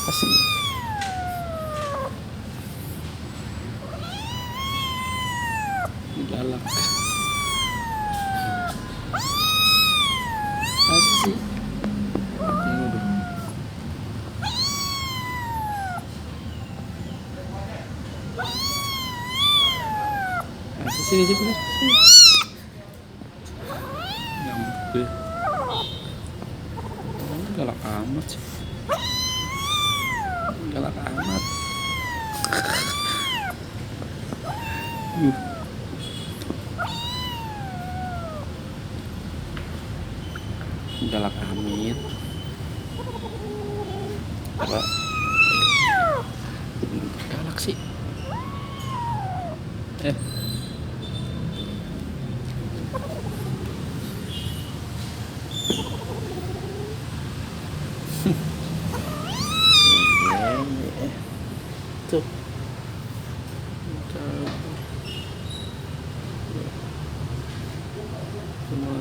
Asik. Galak. Apa sih? Tengok dulu. Sini sini. Nyamuk deh. Galak amat sih. Galak amat. Galak amit. Galak sih. Tuh. Semua